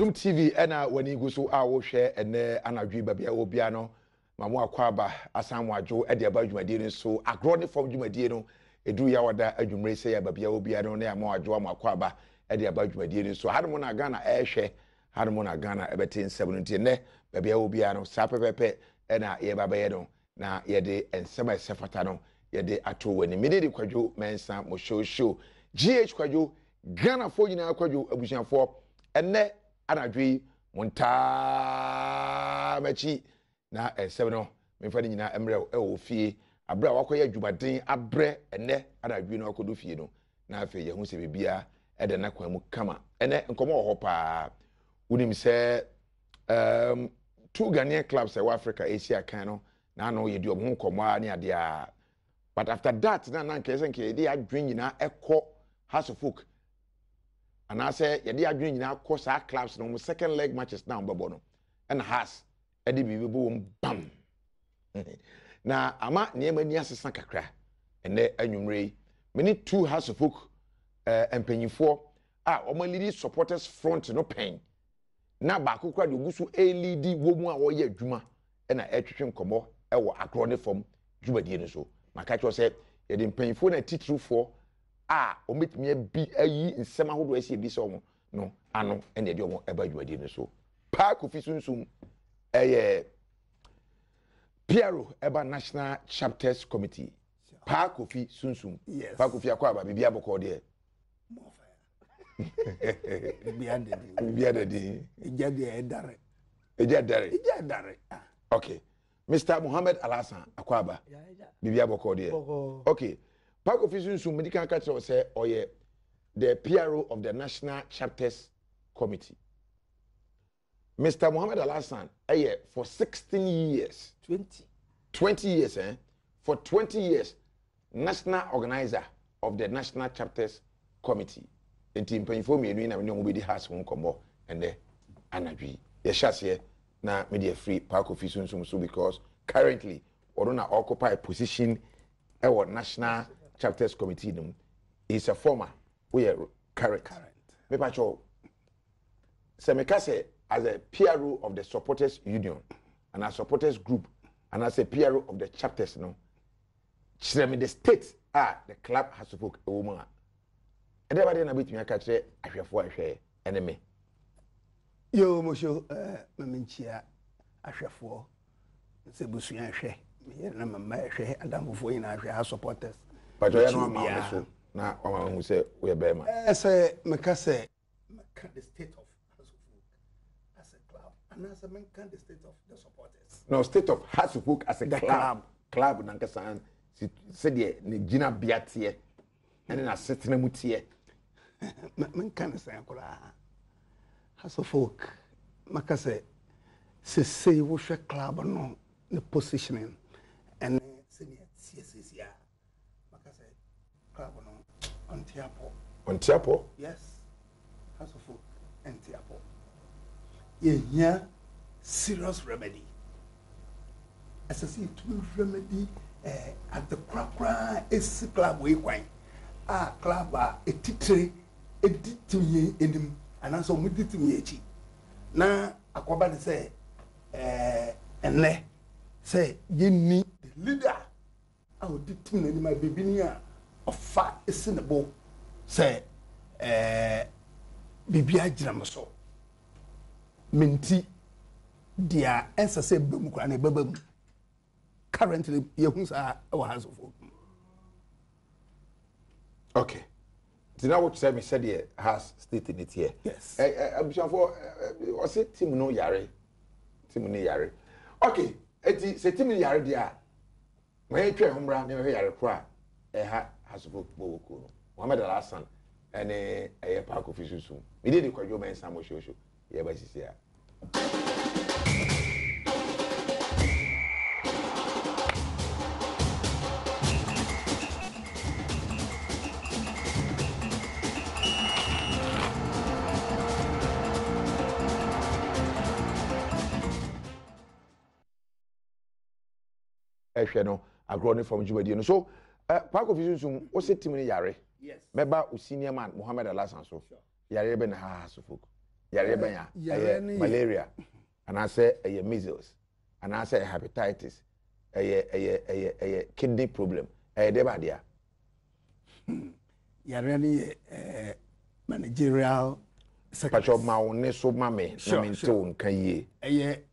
Adom TV ena wani gu so a wo hwe ene anadwi babia wo bia no mamo akwaba asanwo adwo e de aba dwumadie no so Agoro ne fom dwumadie no edu ya wada adwumre se ya babia wo bia no na amo adwo amo akwaba e de aba dwumadie no so hadmo na Ghana ehwe hadmo na Ghana ebete nsem no ne babia wo bia no sa pepepe ena ye babaye no na ye de ensema esefata no ye de ato wani mededi kwadwo mensa mo show GH kwadwo Ghana fo nyina kwadwo abusiafo ene anadwi monta machi na ensem no memfa nyina emre e wo fie abra wakoye adwumaden abre ene anadwi no akodo fie no na afi ye hu se bibia e de na kwan mu kama ene nkomo ho pa unim se two Ghanaian clubs in Africa Asia kan no na no ye di omo nkomo ani ade a but after that na nke nke dey adwen nyina ekọ House of Folk and I say yedi adwen nyina akọ sa clubs no second leg matches now babo no and has edi bibibo bam na ama niema ni asesa kakra ene anwumre many two House of Folk empanyifo a omo lead supporters front no pen na ba kokra de ogusu lead wo mu a wo ye adwuma na etwetwe nkomo e wo Agoro ne fom dwumadie no so maka cho say yedi mpanyifo na titrufo a ometimi bi ayi nsema hodo asi bi so mo no ano ene de omo eba dwumadie no so park of sunsum Piero eba National Chapters Committee park of sunsum yes. Park of akwaba bibia boko de bibia de ejadare okay Mr. Muhammad Alhassan akwaba bibia boko de okay park of sunsum medical catch say oye the PRO of the National Chapters Committee. Mr. Muhammad Alhassan, for 16 years. 20 years, For 20 years, national organizer of the National Chapters Committee. And team paying for me, and nobody has one combo and the energy. Yes, here now media free park of so because currently, Orona occupy a position our National Chapters Committee is a former. We are current. Me pacho. Semekase as a PRO of the supporters union and a supporters group and as a PRO of the chapters no. Chiremi the state the club has to book a woman. Everybody na bit me catch ahwefo ahwe enemy. Yo mosho maminchia ahwefo se busua ahwe. Me na mama ahwe adamfo yin ahwe ha supporters. But you know ma so na o ma say we be ma. Say meka say the state of as a club and as a man the state of the supporters. No, state of House of Folk as a club. Club nankasan said ne gina biatie and na setena mutie. Man can say House of Folk maka say wo hwe club no the positioning and say CSCA maka say club no on Tiapo. Yes. House of Folk and Tiapo. Yeah, serious remedy. As I see, to remedy at the crack is club way quite. Club a titre editing in and also with me. Now, a command say, and le say, you need the leader. I would determine in my baby near of fat is in the bowl. Say, Bibia Jamaso. Minti dia ensase bem kwa na babam currently yehunsa our House of Folk. Okay. Tina what say me said here has stated it here. Yes. Abushanfo was it team no yare. Okay, eti se team yare dia. Me twa homra me yare kwa ha House of Folk boko. Muhammad Alhassan ene park of susu. Me dey kwadwo men samo show. Yeah, but it's here. No, Agoro ne fom dwumadie no. So, park of susu, o se team ni yare. Yes. Meba o senior man Muhammad Alhassan so. Yare be na House of Folk. yare banya malaria and I say measles and I say hepatitis kidney problem de ba dia yare ni managerial pacho ma woni so ma me na me nte nka yie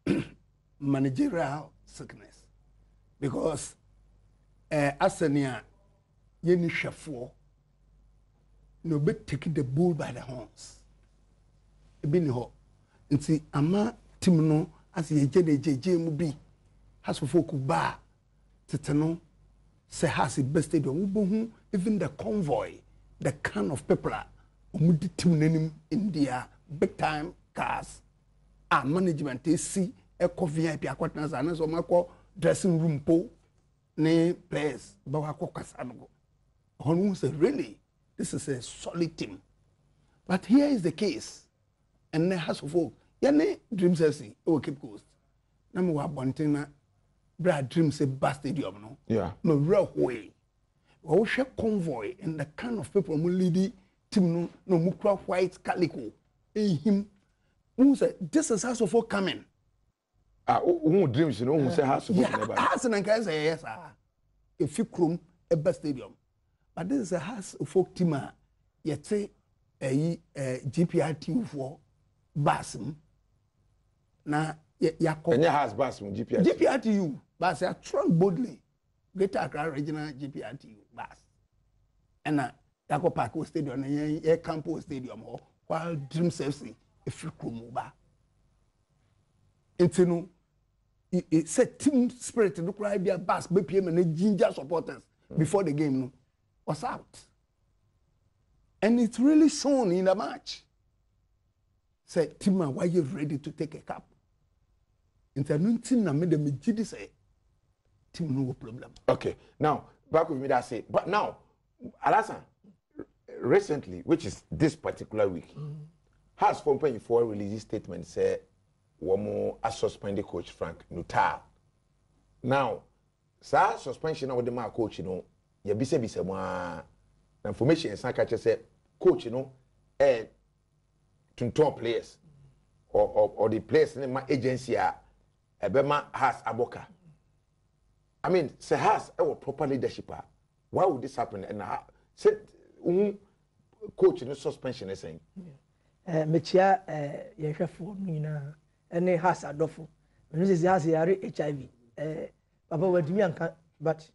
managerial sickness because asenia yeni hwefo no be take the bull by the horns ebi ni ho nti ama tim no as ye jeje mu bi has for folk ba teteno say has best stadium ubohu even the convoy the kind of people omudi tim nanim India big time cars and management see eco VIP akwatna za na so makọ dressing room po ne players ba wa kokasa no who say really this is a solid team but here is the case and the house of folk yane dream say o Cape Coast na me wa bontina bra dream say bus stadium no yeah no real way o hwe convoy and the kind of people who lead team no mu kura white calico him who say this is house of folk coming who dreams who say house of folk never house na kan say yes if you krum a bus stadium but this is a house of folk team yet GPRT for bus na yakọ any house bus from GPRTU bus ya trunk boldly Greater Accra Regional GPRTU bus and yakọ park stadium na ye campus stadium ho while dream FC if you krum ba intino it set team spirit no cry be a bus be PM and ginger supporters before the game no was out and it's really shown in the match say team why you ready to take a cup into team na made them gidi say team no problem. Okay, now back with me that say but now Alasan recently which is this particular week has from for release statement say womo a suspended coach Frank Nuttall. Now sa suspension of the man coach you bisa mo information is catch say coach to top players or the players in my agency ebema has aboka. I mean say has our proper leadership why would this happen and said coach no suspension is saying mechia yehwefo nyina ene has adofo me say has yare HIV papa wadimi anka but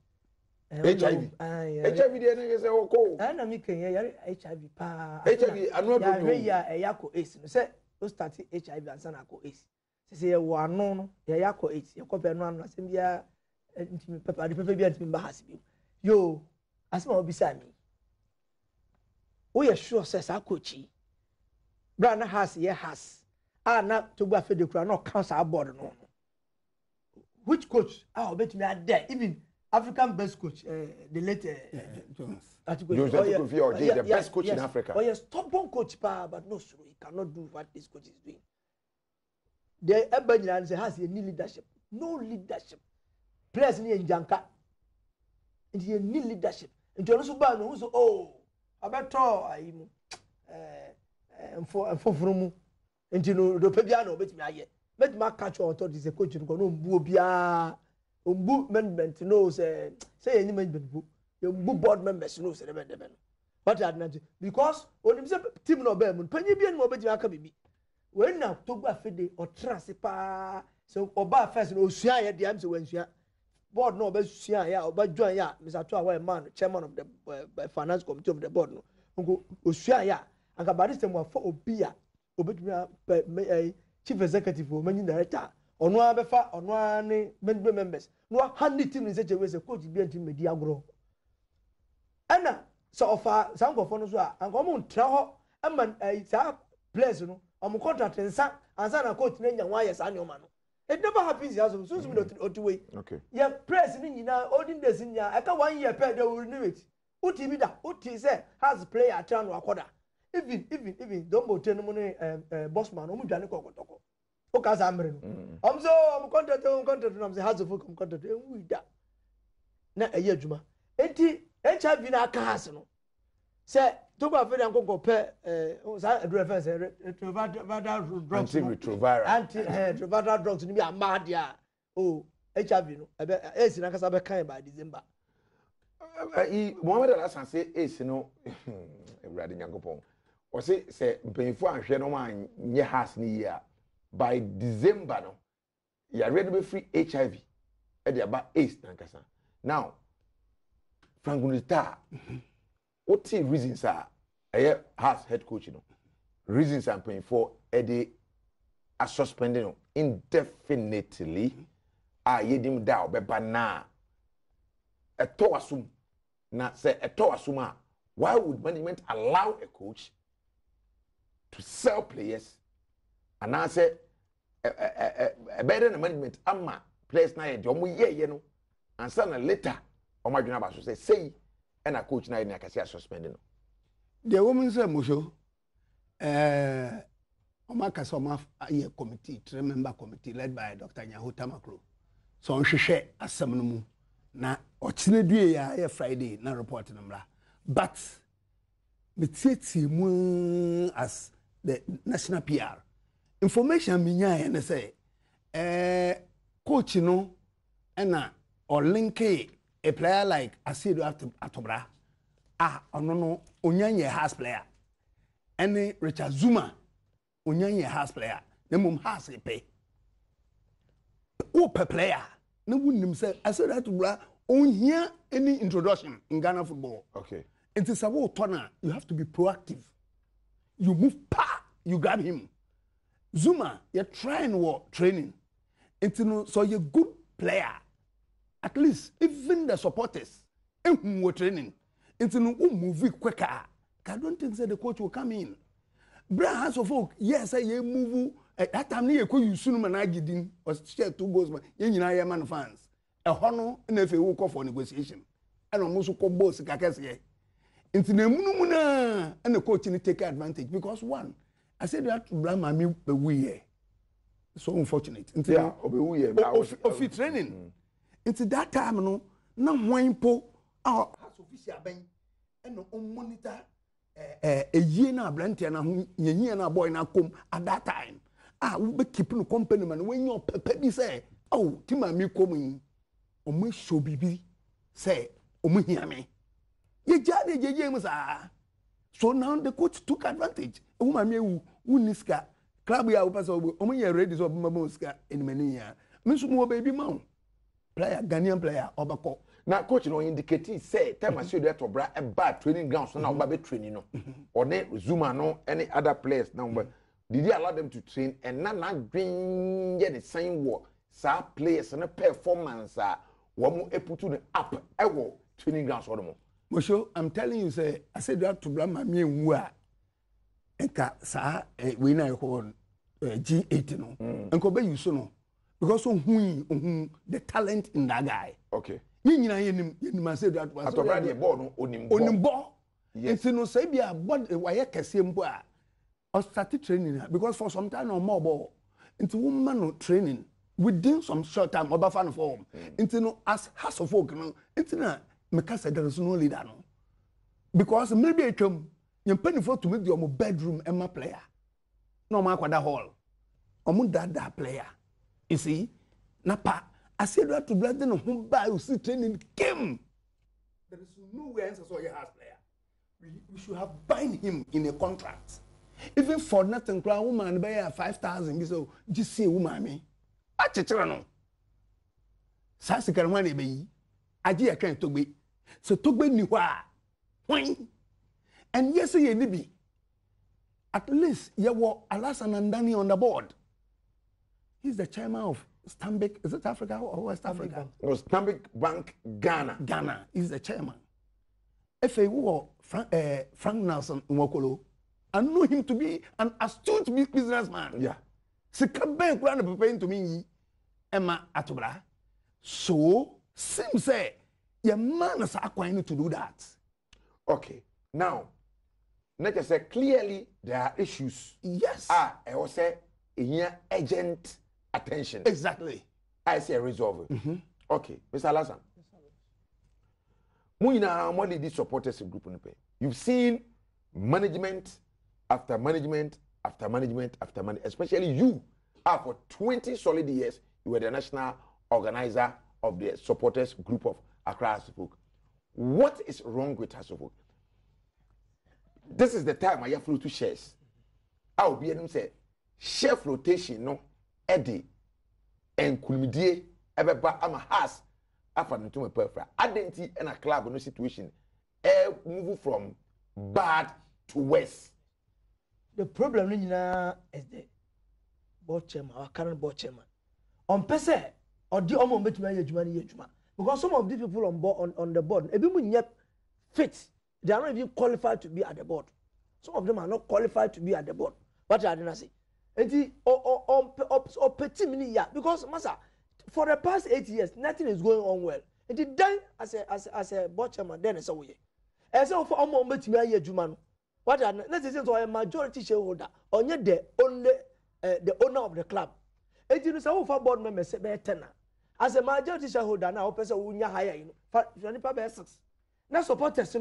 HIV dey na say oko na me kan yare HIV pa HIV anu do yare ya yakọ AIDS no say o start HIV ansa na akọ AIDS say ye wo anu no ye yakọ AIDS ye kọpe no anu asem bia ntimi papa de papa bia ntimi ba has bi yo asema obi sa mi o ye sure say sa coach bra na has ye has na to gba fe de kura na cancer board no which coach obetimi ade even African best coach the late Jones the best coach in Africa. Oh yes, stubborn coach but no sure he cannot do what this coach is doing. The Ebanylan has a new leadership. No leadership. Players ni njanka. And he need leadership. And you also ban who so abeto ayimu from and you know the pebiano bet me aye. Bet ma catch on to this coach no mbu obia mbu management no say any management mbu board members no say dem what had not because onim say team no be mun panyi bi no obedi aka bibi when na to gba fede o trance pa so oba first no osua ye dem say wansua board no oba sua ya oba join ya Mr. Toa man chairman of the finance committee of the board no ngo osua ya anga barista mo for obia obetumi chief executive o managing director ono abefa ono ani management members no hand team in such a way say coach bi team medi Agoro ana so ofa sankofo no so a anko mo ntra ho ama sa players no am contract nsa ansa na coach na nya wa yes ani o ma no it never happens as so me otiwe okay yeah press ni nyina olden days nya aka 1 year per they will renew it uti bi da uti say has player try no akoda even don't go tell no boss man o mu dwane kokotoko o ka za amre no am so am contract no am say has of contract we da na eye adwuma enti HIV na aka has no say Toba Fede and Coco Pet, reference, antiretroviral. Antiretroviral drugs to be a mad, oh, HIV, no, it's in a kind by December. Mohammed Al-Hassan say, "Ace, no, Radin Yankopon." Or say, before I share no man, ye has ni year. By December, no, you are ready to be free HIV. And they about Ace Nankasa. Now, Frank Gunita, what the reasons are? I has head coach, you know. Reasons I'm paying for Eddie are suspending indefinitely. I yedim down, but now a toasum. Now say a toasuma. Why would management allow a coach to sell players? And I say a better than management amma players na ye no. And then later, Omar Junaba say and a coach na in a suspending. The woman said, Musho, Omaka Soma a committee, member committee led by Dr. Nyahu Tamakro. So on share as some na ochine ya Friday na report namla. But metiti mu as the national PR. Information minya and say coach no ena or link a player like Asido Atobra. No, Onyanye has player. Any Richard Zuma, Onyanye has player. The mum has a pay. Per player. No one say I said that to on here any introduction in Ghana football. Okay. It is a war turner. You have to be proactive. You move, you grab him. Zuma, you're trying war training. So you're a good player. At least even the supporters were training. Into no move quicker. I don't think that the coach will come in. Bra House of Folk, yes, I move at that time near you soon managing or share 2 goals, but you man fans. A honor and if you walk off for negotiation. And almost call boss Kakasi. Into the Munumuna and the coach in take advantage because one, I said that to blame me the way. So unfortunate. Yeah, of training. Into that time, no one po our official ben and no monitor a year na brandy and a na boy na come at that time. We be keeping company man when your pepe say, oh, Tima me coming on my show bibi say, oh, hear me. Ye jade ye James so now the coach took advantage. Oh, my me who niska club ya upa so omo ready so mamoska in many years. Miss more baby mount. Player, Ghanaian player, Obako. Now, coach, no indicating say, time I see that to bra a bad training ground, so now baby training no, or ne Zuma no any other players now. But did you allow them to train and not bring the same work? Sa players and a performance one more put to the up ever training grounds or more. Mosho, I'm telling you, say I said you have to blame my me wa. Enka sa we na G8 no. Enko be you so no. Because the talent in that guy. Okay. You say that was already born on ball. Yes. And no say be a bod why or started training because for some time or more ball into woman training within some short time over fan form. Into no as has of folk no into na because there is no leader no. Because maybe a chum you penny for to make your bedroom Emma player. No matter that hall. That player. You see, Napa, I said that to blood then whom by you see training came. There is no way answer so he has player. We should have bind him in a contract. Even for nothing, crown woman by 5,000. So just say woman me. I no. Sassican money be. I dear can't to be. So to be new. Why? And yes, ye be. At least you were Alasan and Danny on the board. He's the chairman of Stanbic, is it Africa or West Africa? No, Stanbic Bank Ghana. Ghana is the chairman. If he were Frank Nelson Nwokolo, I know him to be an astute businessman. Yeah. Sikaben Kurana preparing to me, Emma Atobra. So, Sim say, your man is acquiring to do that. Okay. Now, let us say clearly there are issues. Yes. I will say, here urgent attention. Exactly. I say resolve. Okay, Mr. Alasan. We now only these supporters group. You've seen management after management after management after management, especially you. For 20 solid years, you were the national organizer of the supporters group of Accra Hasofok. What is wrong with Hasofok? This is the time I have to shares. I will be able to say, share flotation, no, Eddie, and Kulmidie, Ebeba, I'm a house, after the two perfect. Identity and a club in a situation, move from bad to worse. The problem is the board chairman, our current board chairman. On Pese, or the Omo Betuma, because some of these people on board on the board, everyone yet fit. They are not even qualified to be at the board. Some of them are not qualified to be at the board. What I didn't say. Or petty mini because Masa, for the past 8 years, nothing is going on well. And it done as a board chairman, then it's a way. And so for Omo Betuma Jumano. What are let's say so a majority shareholder, or yet the only the owner of the club. And you know, for board members say tenor. As a majority shareholder now, person who hire you know, 6. Now supporters so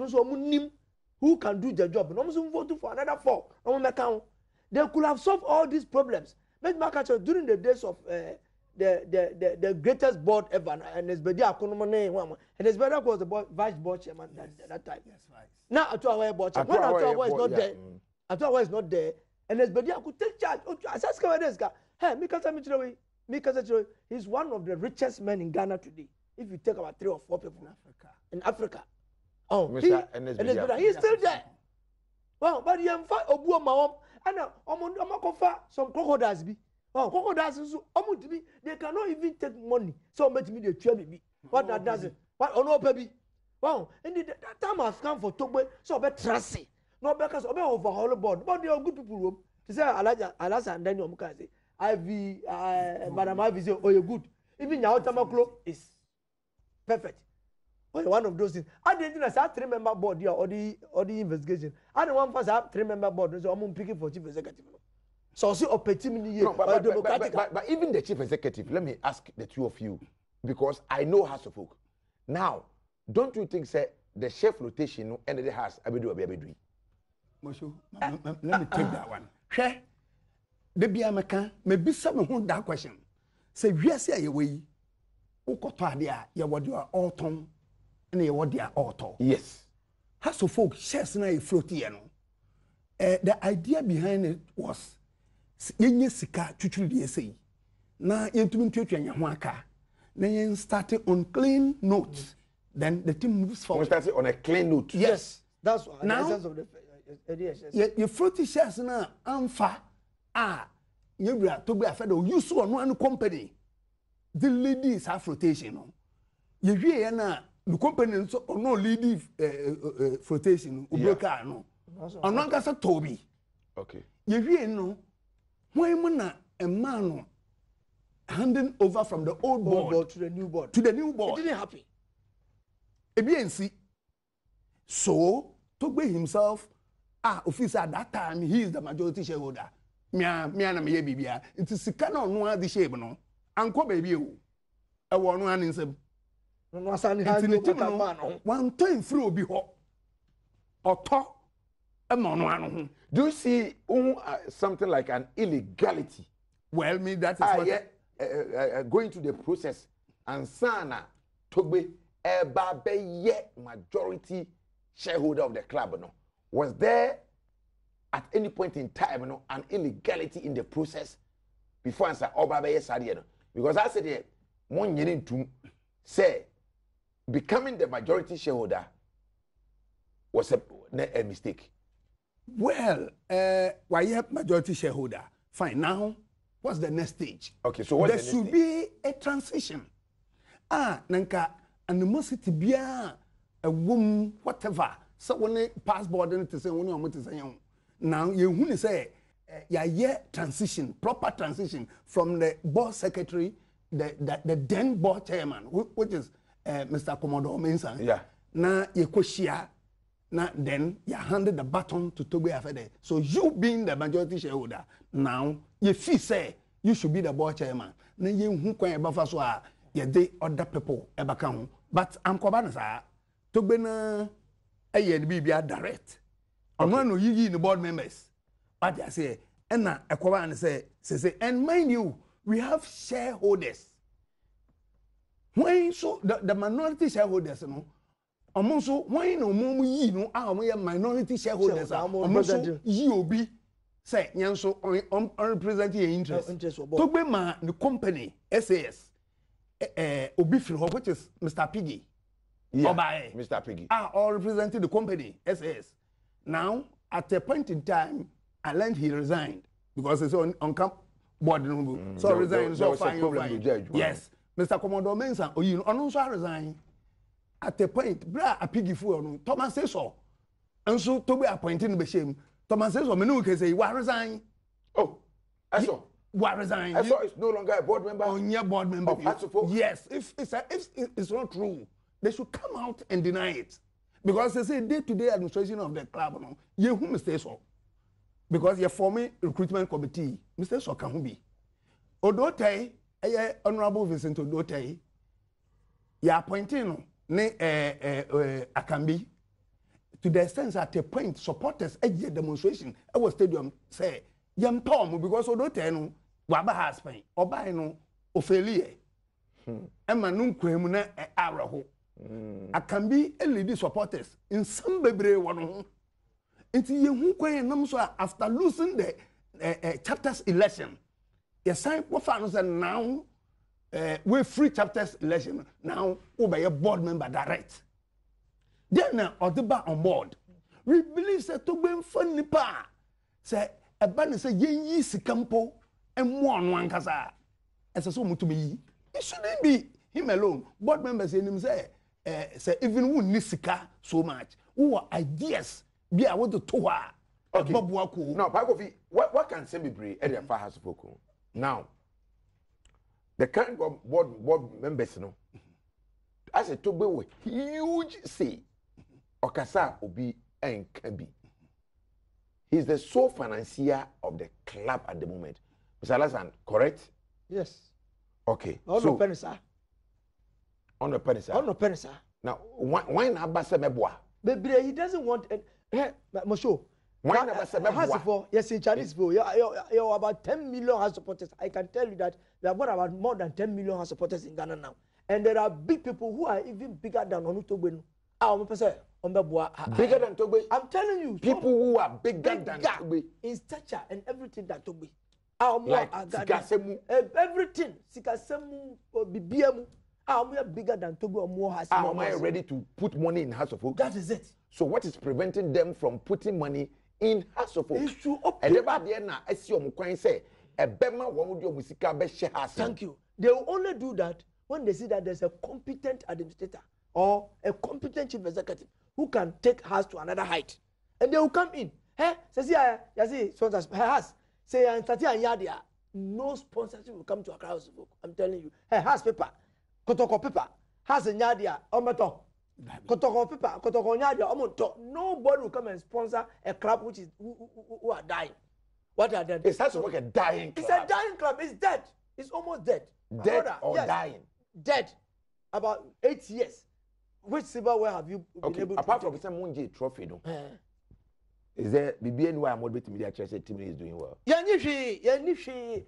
who can do the job. No one vote for another 4. No one account. They could have solved all these problems. But during the days of the greatest board ever, and Esbedi Akonomane, and Esbedi was the vice board chairman that time. Yes, right. Now Atuawa board chairman. When Atuawa is not there, Atuawa is not there, and Esbedi could take charge. Hey, he's one of the richest men in Ghana today. If you take about 3 or 4 people in Africa. Oh, he's still there. Well, but you fight Obu Mawam, and some crocodiles be. Oh, crocodiles they cannot even take money. So much me they tell me. What that does it? What no baby? Wow, and that time has come for Tobe, so be trusty. No because obe overhaul board. But they are good people. To say Alaja and Daniel Mukazi. Madam Ivy say, oh, you're good. Even your Tamaklo is perfect. Well, one of those things. I didn't say 3-member board here or the investigation. I don't want to have 3-member board, so I'm picking for chief executive. So see opportunity. But even the chief executive, let me ask the two of you, because I know Hasofok. Now, don't you think say the chef rotation ended the house Abedu? Mosho, let me take that one. Share the Biamaka may be some that question. Say, yes, yeah, you way. Ukotadia, ya what you are autumn, and you what you are autumn. Yes. Hasofok shares na floatiano. The idea behind it was yenye sika chuchuli say. Na yentumin chuchu and yamwaka. Then started on clean notes. Then the team moves forward. We started on a clean note. Yes. That's now, the essence of the yes. Your floaty shares na amfa you to be afraid of you so one company. The ladies have flotation. You hear na the company so no lady flotation ubroka no. Ananga sa Toby. Okay. You hear no when a man handing over from the old board to the new board. It didn't happen. ABNC. So Togbe himself, officer at that time, he is the majority shareholder. Mia na me bibia. It is sikana no the shape no. Anko baby o. E wo no an nsem. No asani ha no. One time free obi ho. Oto e mo no ano ho. Do you see something like an illegality? Well, me that is going to the process and sana Togbe eba be majority shareholder of the club no. Was there at any point in time no an illegality in the process before answer oba be sade no? Because I said mon yerin to say becoming the majority shareholder was a mistake. Well, why majority shareholder? Fine. Now, what's the next stage? Okay, so what's there should be a transition. Nanka animosity bia a woman whatever. So when they pass board and to say when you to say now you say transition, proper transition from the board secretary, the then board chairman, which is Mr. Commodore Mensah. Yeah. Now you share. Now then you handed the baton to Togbe Afede. So you being the majority shareholder, now you feel say you should be the board chairman. Now you who can ever so you de other people ever come. But I'm Kobanasa Togbe na ɛyɛ ne bibia direct ɔno no yiyi the board members but I say ɛna ɛkɔba ne say and mind you we have shareholders when so the minority shareholders no ɔmo so when no ɔmo yi no a ɔmo yɛ minority shareholders a ɔmo so yi obi say nyanso on represent your interest to be ma the company SAS obi free which is Mr. Piggy Mr. Piggy all representing the company SAS now at a point in time I learned he resigned because it's on camp board so resigned so fine yes Mr. Commodore Mensah you know so resign at a point bra a Piggy for Thomas say so and so to be appointed be shame Thomas says, "Me no can say you resign." Oh, I saw. What resign? I saw it's no longer a board member. On your board member. Yes, if it's not true, they should come out and deny it, because they say day-to-day administration of the club. No, you who mistake so, because you're forming recruitment committee. Mr. So can be. Odote, Honorable Vincent Odote, you appointing ne Akambi. To the extent at a point supporters a demonstration our stadium say yam palm because odo ten waba has pain oba no ofelie ema no kwemu na araho Akambi a lady supporters in some bebre wono nti yehu kwan nam so after losing the chapters election you sign what fans and now we free chapters election now obey a board member direct. Then Odeba on board. We believe that to be funny pa. Say a ban say ye sikampo and one kasa. As a so much to me. It shouldn't be him alone. Board members in him say even who nisika so much. Who are ideas be I want to toa. Okay. Bob Waku. Now, Pakofi, what can Semibri Edia Fa has spoken? Now, the current board members, no, as a to be with huge say. Okasa Obi and Kabi. He's the sole financier of the club at the moment. Mr. Alasan, correct? Yes. Okay. On the penny, sir. On the penny, sir. On the penny, sir. Now, why not Bassa Meboa? Baby, he doesn't want. Monsieur. Why not Bassa Meboa? Yes, in Chinese, you're about 10 million house supporters. I can tell you that we have got about more than 10 million house supporters in Ghana now. And there are big people who are even bigger than Onutogben. Bigger than Togbe? I'm telling you. People who are bigger than Togbe. In stature and everything that Togbe. Like Sikasemu. Everything. Sikasemu, Bibiemu. Are bigger than Togbe or more has. Am I ready to put money in House of Folk? That is it. So what is preventing them from putting money in House of Folk? It's to open. Thank you. They will only do that when they see that there's a competent administrator or a competent chief executive who can take us to another height. And they will come in. Hey, say, sponsors, has say, and Yadia, no sponsorship will come to a crowd. I'm telling you. Hey, has paper, Kotoko paper, has a Yadia, Omato, Kotoko paper, Kotoko Yadia, Omoto. Nobody will come and sponsor a club which is who are dying. What are they? It starts to work a dying club. It's a dying club. It's dead. It's almost dead. Dead or yes, dying? Dead. About 8 years. Which silverware have you been able to apart from some Munji trophy, no? Is there BBN why I'm motivating media church team is doing well? Yanishi,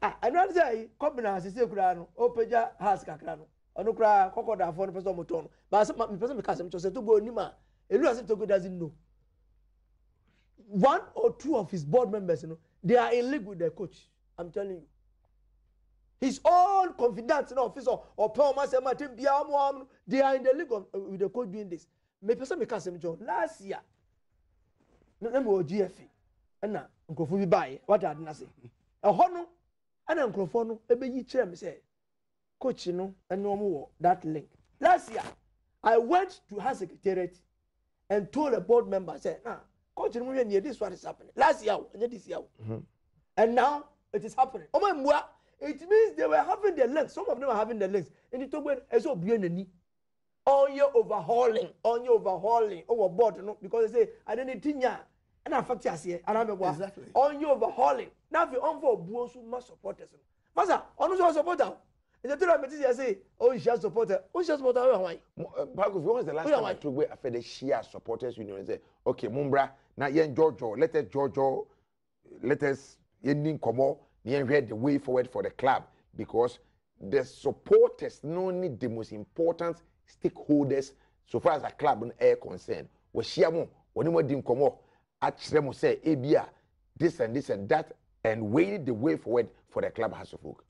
I know say Kobina say Kurano, Opeja has Kakrano, Onukra, Kokoda for the person Moton. But some person because I'm to go Nima, Elu Togo doesn't know. One or two of his board members, you know, they are in league with their coach. I'm telling you. His own confidence in office or Thomas and Martin Biamu, they are in the league with the coach doing this. Me person make us John last year. No more GFE. And now Uncle Fubi buy what I didn't say. A hono and Uncle Fono, a baby chair me say, Coach, you know, and no more that link. Last year, I went to her secretariat and told a board member, say, Coach, you know, this what is happening. Last year, and this year. And now it is happening. Oh my, it means they were having the links. Some of them are having the links. And it took as well being on your overhauling, overboard, you know, because they say I don't need tinya. And I fact yes here, and I'm exactly on your overhauling. Now if you on for Buosu must support us. Masa, on supporter. It's a tournament. You say, oh, you share supporter. Oh, share supporter. Why? Park of when was the last time I took away after the Shia supporters union and say, okay, Mumbra, now yen Jojo, let us yen Komo, yen read the way forward for the club because the supporters no need the most important stakeholders so far as a club and air concerned. Was Shiamo, when you dim Komo, actually say, Abia, this and that, and waited the way forward for the club has to folk.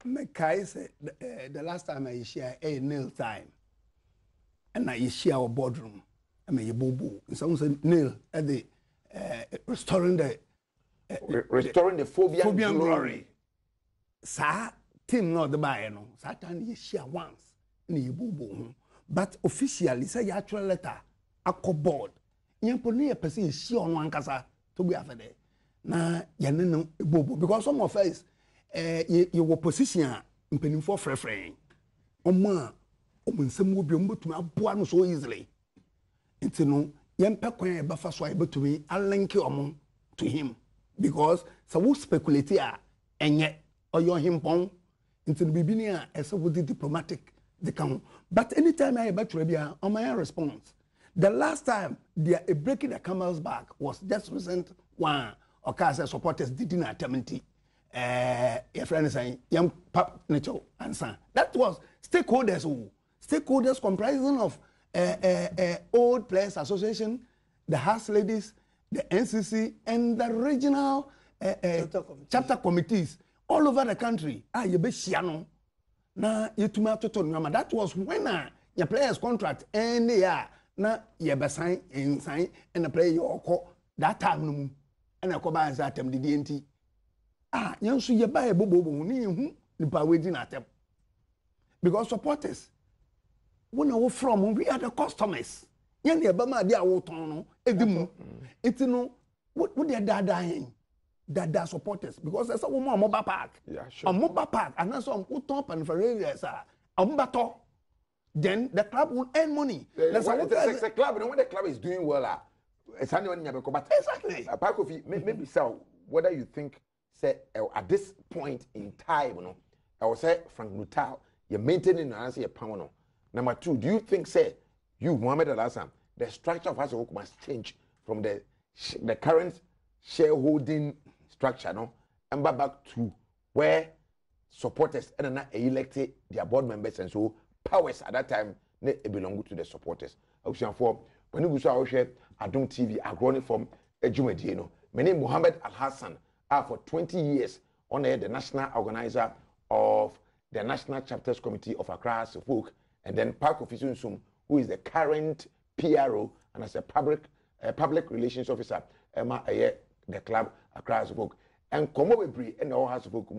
Mekai said the last time I share a nail time, and I share our boardroom. I mean, you boo. And someone said nail at the restoring the phobia and glory. Sa team not the buyer no. Satan you share once, and you boo. But officially, say your actual letter, a board. You put near person she on one casa to be after there. Na yaneno boo because some of us. You were position in for free. Oma, nsem will be able to aboa so easily. Into no, young Pekwan buffer so able to me, I'll link you to him. Because so we speculate here, and yet, or your him pong, into the beginning, as a would diplomatic, the count. But anytime I about to on my response, the last time they are breaking the camel's back was just recent one, or Casa supporters didn't attempt it. Your friend is saying, young pop nature answer. That was stakeholders comprising of Old Players Association, the House Ladies, the NCC, and the regional chapter committees all over the country. You be shiano. Na you to that was when your players contract and na you be sign and the player you call that time and I come by that time the DNT. Yansu ye buy bobo ni hu nipa we din atem because supporters when we from we are the customers yan de ba ma de awoton no edimu etino what they dada supporters because there's a woman mobile park a mobile park and that's some top and ferrarias bato then the club will earn money. It's a club and when the club is doing well it's anyone you but exactly park of maybe so whether you think say at this point in time, I will say Frank Nuttall, you're maintaining an answer power. Number two, do you think, say, you, Mohammed Al-Hassan, the structure of Hassan must change from the current shareholding structure, and back to where supporters and not elected their board members and so powers at that time belong to the supporters. I was for when you saw Adom TV, Agoro from Ejumedieno. My name Mohammed Al-Hassan. For 20 years on the national organizer of the National Chapters Committee of Accra Suffolk, and then Park Officer Sum, who is the current PRO and as a public relations officer, the club Accra Suffolk. And Komo Webri and all has Suffolk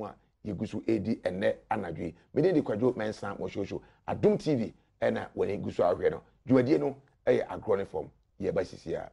Yegusu AD and Ne Anadri. Many the Quadro Mensa Moshoso, Adom TV, and when he goes out here, Juadiano, a Agoro form, ye by CCR.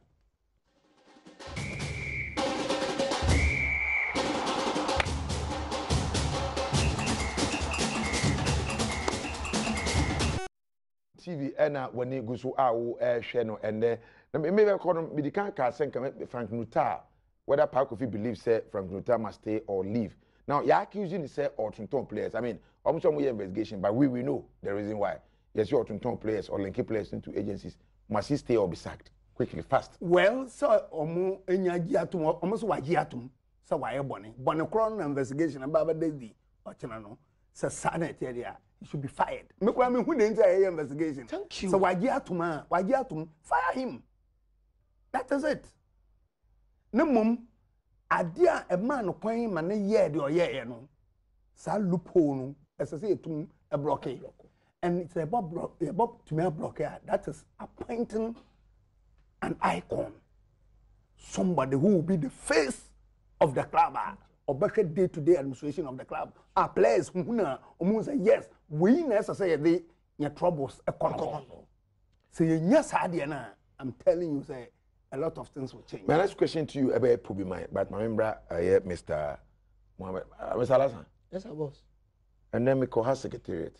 TV and when he goes to our channel and then maybe I call him medical car send Frank Nuttall whether Park of you believes say Frank Nuttall must stay or leave. Now you're accusing say or Tunton players. I mean almost some investigation, but we know the reason why. Yes, your Tunton players or linking players into agencies must he stay or be sacked quickly, fast. Well, so almost wagiatum, so why bonnie crown investigation about Daisy or Chinano. So Sanet area, he should be fired. Make what I mean who didn't say investigation. Thank you. So wagiatum, fire him. That is it. No mum, idea a man coin man year or year no. Sa loophole as I say to a blockade. And it's about to me a blockade. That is appointing an icon. Somebody who will be the face of the club. Or better day-to-day administration of the club. Our players who say yes, we necessarily your troubles economic. So yes, I'm telling you, say a lot of things will change. My last question to you about probably mine, but my member, Mr. Mohammed, Mr. Alasan. Yes, I was. And then we call her secretariat.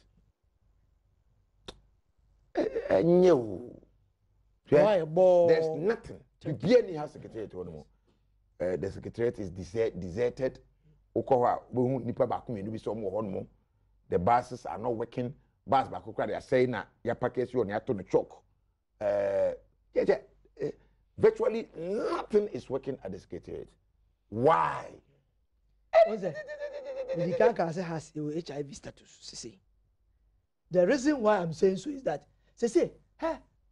Why, boy? There's nothing. You barely have secretariat anymore. The secretariat is deserted. Okowa, nipa baku me no bi so mo ho no. the buses are not working. Bus back, they are saying that your package you on the chalk. Virtually nothing is working at the secretariat. Why? The can't say has HIV status. The reason why I'm saying so is that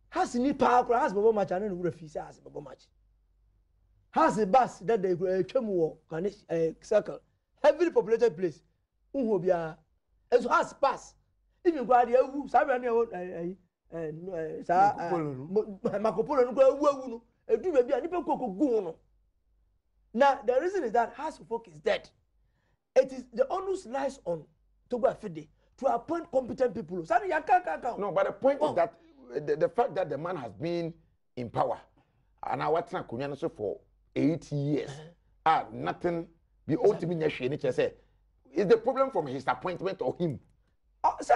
has any power has Bobo match and then refuse has Bobo match. Has a bus that they came can circle heavily populated place. As has pass. Even go there who Sabra Marco Polo no go do maybe a nipa go no. Now the reason is that House of Folk is dead. It is the onus lies on Togo Fede to appoint competent people. No, but the point is that the fact that the man has been in power and our Kunyana for 8 years, nothing be ultimately say is the problem from his appointment or him? Sir,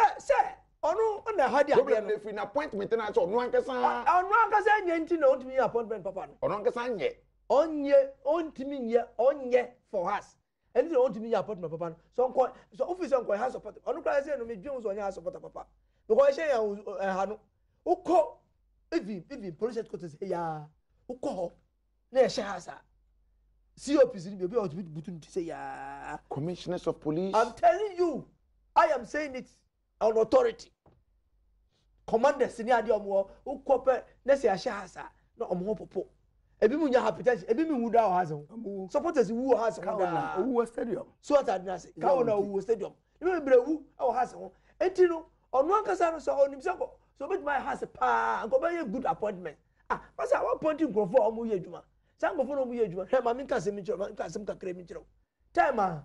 no, on the hard problem if in appointment and I saw no one can say appointment, papa. Or no can say on for us. And they want to me appointment, papa. So officer has support. On the say no me Jones on your support, papa. Because I say Hanu, who call if police headquarters say ya, who call near Shahasa. COPC be able to say ya. Commissioners of police. I'm telling you, I am saying it on authority. Commander senior Adom who cooperate next year Shahasa, no Omopopo. Ebi mu nya hypertension, ebi mi wuda o hasen. Supporters who has who stadium. So at adnase. Ka na who stadium. Ebi brewu o hasen. Enti no, onu ankasa no so onim se ko. So bet my house pa, go be good appointment. Pasa I want pointing go for omu ye adwuma. San go for omu ye adwuma. He ma min ka se mi chiro, ma ka se m kakra mi chiro. Time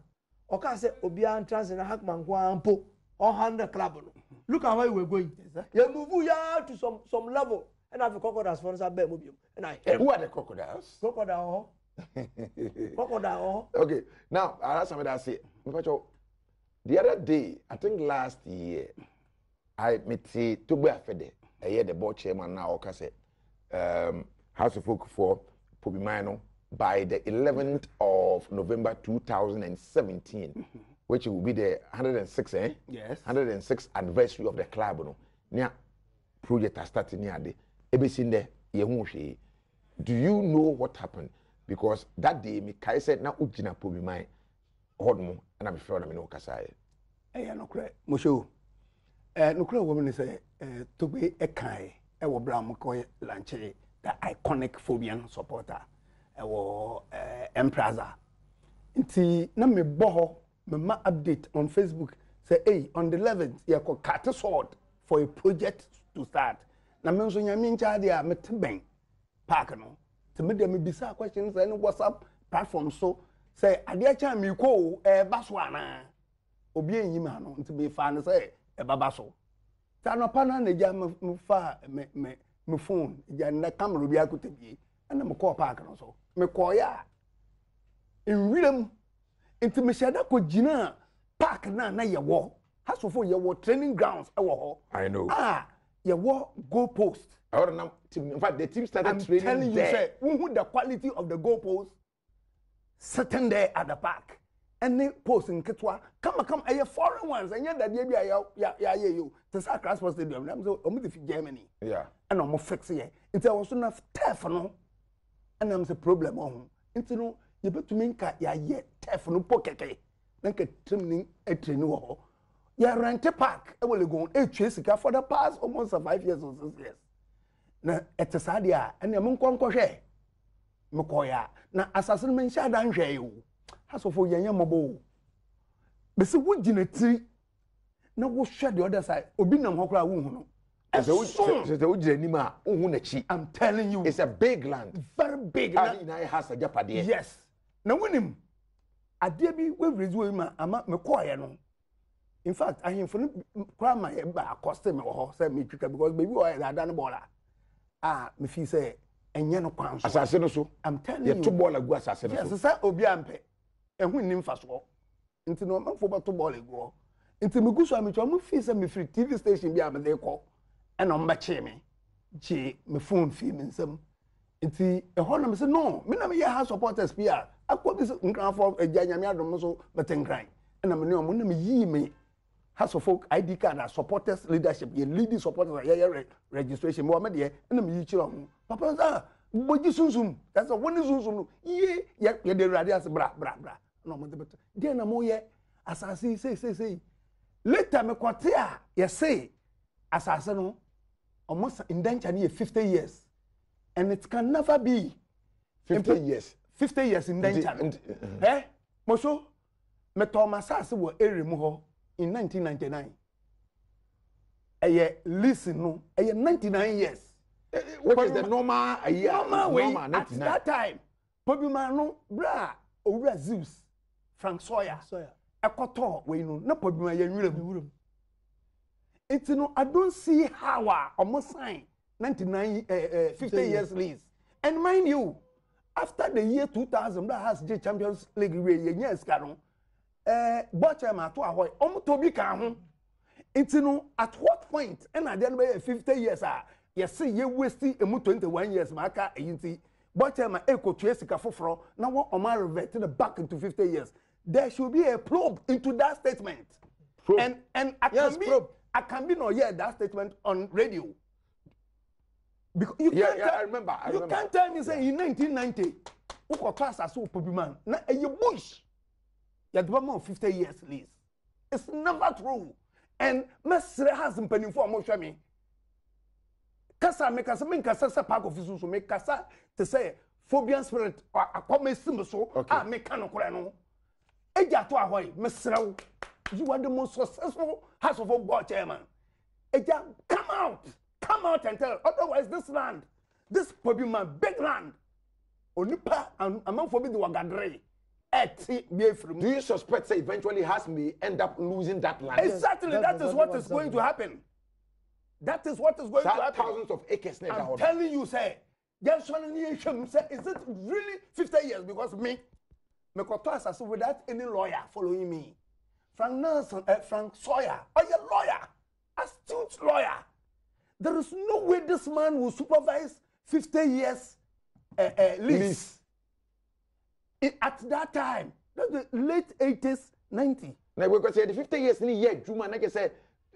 o ka se obi an trans na hackman ko ampo. On hand the club. Look at where we're going. You move ya to some level. And I have crocodiles for us. And I who are the crocodiles? Crocodile. Crocodile. Okay, now I'll ask somebody that say, the other day, I think last year, I met Togo Fede, I hear the board chairman now, House of Folk for Pobimano by the 11th of November 2017. Which will be the 106th, Yes. 106th anniversary of the club. No, near project has started near the ABC there. Do you know what happened? Because that day, Mikai said, "Now Ujina Pobi my Hodmo," and I'm afraid I'm in Okasai. No credit. Musho. No credit woman is to be a kai. Our Brown McCoy Lanche, the iconic Phobian supporter. Our Empraza. Inti na me boho. My update on Facebook say, hey, on the 11th, you could cut a sword for a project to start. Na me nso nyame ncha dia meteben park no. To me dem bisa questions and WhatsApp platform so say ade cha me ko baso ana. Obi enyim ha no nti be fa no say e baba so. Ta no pa na ja me fa me phone ja na camera bi akotabie. Na me call park no so. Me call ya. In rhythm inti me shada ko gina park na ye wo hasofo ye wo training grounds e wo ho. I know. Ye wo goal post. In fact, the team started I'm training telling there. you, say, who the quality of the goal post sitting there at the park. Any post in Ketwa, come, a foreign ones, and yet that you. To say Crossport Stadium, I'm so omit Germany. Yeah. And I'm fix it. It's also enough tough, no. And I'm the problem on. It's no. You better make ya yet tough no pocket. Like a trimming a train. Ya rent a park. I will go on chase for the past almost 5 years or 6 years. Na etesadia and the munko share. Mokoya. Na assassin men share dan share you. Hasofo yenya mobo. Bese wo gina tri. Na wo share the other side. Obi nam hokra wo hu no. I'm telling you, it's a big land. Very big land. Yes. Now when him adie bi we rezu ma ama me call no. In fact, I am for crime my ba cost me ho say me twika because baby o ya da no bola. Me feel say enye no kwan so. Asase no so. I'm telling you. You to ball agu asase no so. Yes, say obi ampe. Ehun nim fa so. Nti no manfo ba to ball agu. Nti me gu so am twa mo feel say me free TV station bi am dey call. And on bache me me phone fee me nsam nti e ho na me say no me na me ya supporters pia akọ this nkran for agya nyame adom so betenkran na me ne o na me yi me House of Folk ID card and supporters leadership. You leading supporters yeah registration. Mohammed yeah. And me yichiro. Papa sa boji sunsum. That's a one sunsum. Yeah the radius bra. No mo debate. There na mo ye asasi say. Later me kwate a ye say asase no almost indenture near 50 years. And it can never be 50 years. 50 years indenture. Eh? Mosho me Thomas asase wo ere mu ho in 1999. Listen no, 99 years. What is the normal a year? Normal at that time. Pobima no bra owura Zeus Frank Sawyer. Ekoto we no na pobima ye nwuram. It's no I don't see how almost sign 50 years lease. And mind you, after the year 2000 bra has the Champions League we yes karon. Botcha ma to ahoy omotobi kan ho. It's no at what point and at the end of 50 years you see you wasting 21 years maka eyinti botcha ma ekotue sika foforo na wo o ma revert back into 50 years. There should be a probe into that statement. Probe. And I can be no hear that statement on radio. Because I remember. You can't tell me say in 1990 uko class as Pobiman na you bush. You have 50 years lease. It's never true. And Mesre has been for mo hwe me. Kasa me kasa me kasa park office so me kasa to say phobian spirit akome sim so me kan no kore no. Eja to ahoy mesrew. You are the most successful House of Football chairman. Eja come out and tell. Otherwise this land, this Pobiman big land. Onipa and among forbid the wagadre. Do you suspect say eventually has me end up losing that land? Exactly, that is what is going to happen. That is what is going to happen. Thousands of acres. I'm telling you, say, is it really 50 years? Because me koto asase without any lawyer following me. Frank Sawyer, a lawyer, astute lawyer. There is no way this man will supervise 50 years lease. At that time, the late 80s, 90s. Now we could say the 50 years in a year, Juma, like I said,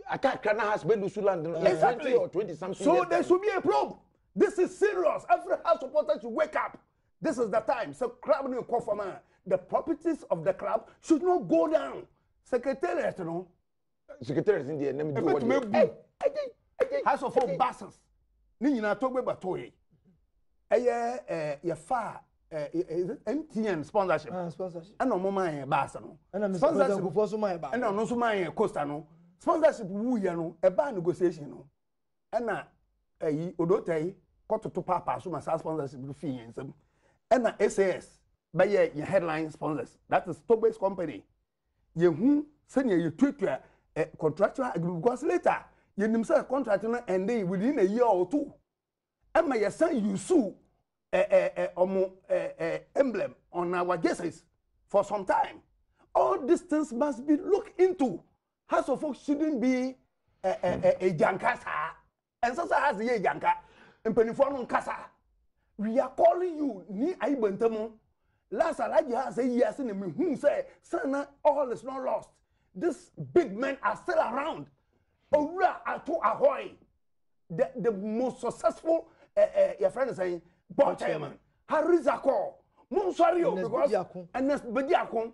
I can't has been to land exactly. 20 or 20 something. So there should be a probe. This is serious. Every house supporter should wake up. This is the time. So club no conformer. The properties of the club should not go down. Secretariat, you know. Secretariat in the name of House of Folk basses. Ni na to gbe batoye. Ye fa MTN sponsorship. Sponsorship. And no man bass no. And sponsorship for so my ba. And no so man costa no. Sponsorship wu ye no e ba negotiation no. And na odotai kototo papa so ma sponsorship fee ensem. And na SAS by your headline sponsors. That is Togbe's company. You who send you tweet your contractual agreement because later you himself contract and they within a year or two. And my son you sue emblem on our jerseys for some time. All these things must be looked into. House of Folk shouldn't be a jankasa. And so has a janka. And Penifon Kasa. We are calling you ni aibentemo. Last Alaji has a year in me who say, Sana, all is not lost. These big men are still around. Ora ato ahoy. The most successful your friend is saying, board chairman. Harizako. Monsario because and Bediakon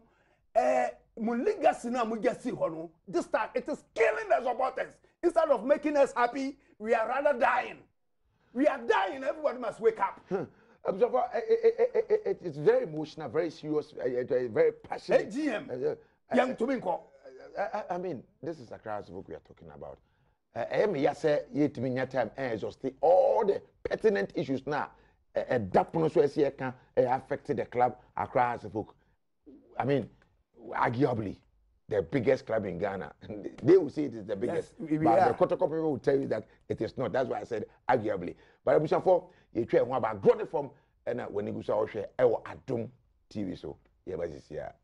Muliga na Mugasi Hono. This time it is killing the supporters. Instead of making us happy, we are rather dying. We are dying, everybody must wake up. It's very emotional, very serious, very passionate. GM, young Tuminko. I mean, this is a crowd book we are talking about. Time exhausting all the pertinent issues now. That pronunciation can affect the club across the book. I mean, arguably the biggest club in Ghana. They will say it is the biggest. Yes, but the Kotoko people will tell you that it is not. That's why I said arguably. But I'm sure for you try one about growing from and when you go to Adom TV so yeah, but it's here.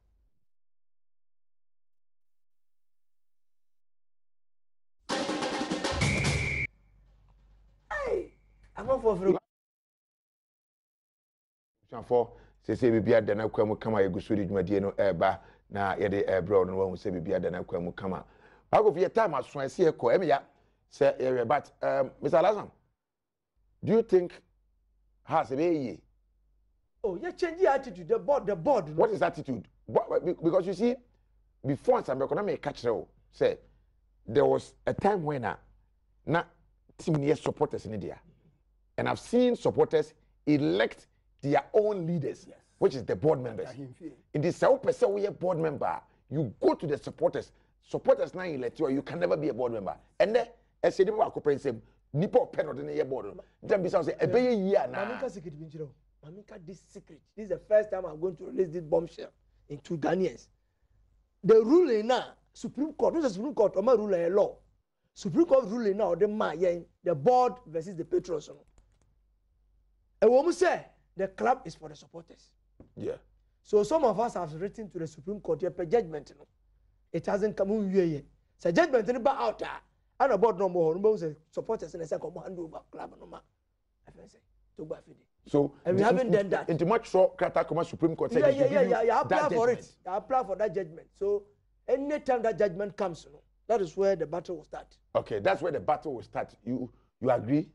I'm for say bibia da na kwamu kama yegusu di dwumadie no eba na ye de ebro no wo say bibia da na kwamu kama Pack of your time as I see a co say but Mr. Lazam, do you think has a way? Oh, you change your attitude. The board. What is attitude? Because you see, before some economic catch say there was a time when na team near supporters in India, and I've seen supporters elect their own leaders, which is the board members. In the South Pacific, we are board member. You go to the supporters. Supporters now elect you can never be a board member. And then as a people are Nipo pen or the board. Then besides say a year now. Mamika, this secret. This is the first time I'm going to release this bombshell in 2 Ghanaians. The ruling now, Supreme Court, this is Supreme Court, Oma ruling a law. Supreme Court ruling now, the board versus the patrons. A woman say the club is for the supporters. Yeah. So some of us have written to the Supreme Court here per judgment. It hasn't come on yet. So judgment in about out there. And about no more supporters in the second hand over club no ma. So and we haven't done that. Into much short Kata Supreme Court yeah, apply for it. I apply for that judgment. So anytime that judgment comes, that is where the battle will start. Okay, that's where the battle will start. You agree?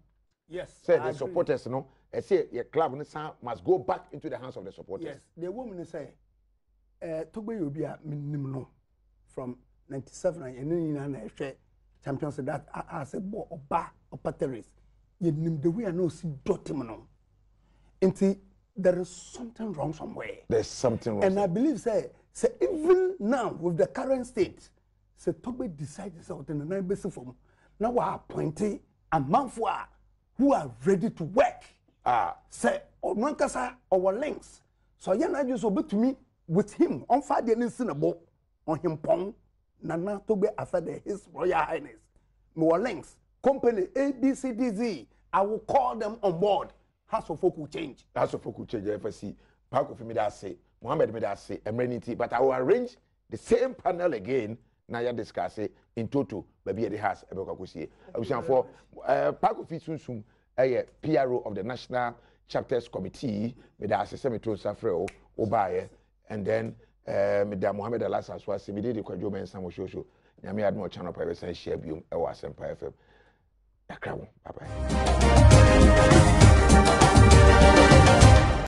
Yes. Say the supporters, I say your club must go back into the hands of the supporters. Yes. The woman say, Togo will be a minimum from 97 and champions that as a bo or ba or pateris. You name the way I know see dotimano. There is something wrong somewhere. There's something wrong. And I believe say even now with the current state, say Togo decides out in the nine basis form. Now we are appointing a man who are ready to work. Say or Nankasa or links. So I just obey to me with him on Friday and Sinabo on him pong. Nana Togo after His Royal Highness. More links. Company ABCDZ. I will call them on board. House of folk will change. House of folk will change. FSC. Park of me that say. Mohammed me that say. Amenity. But I will arrange the same panel again. Now you discuss it in total. Maybe at the house. I was for Park of it soon. A PRO of the National Chapters Committee. Me that say me to Safreo Obaye. And then me that Mohammed Alas as well. Se me did the Kwajo men Samu Shosho. Nyame had no channel private and share biom. I was Empire FM. Bye bye.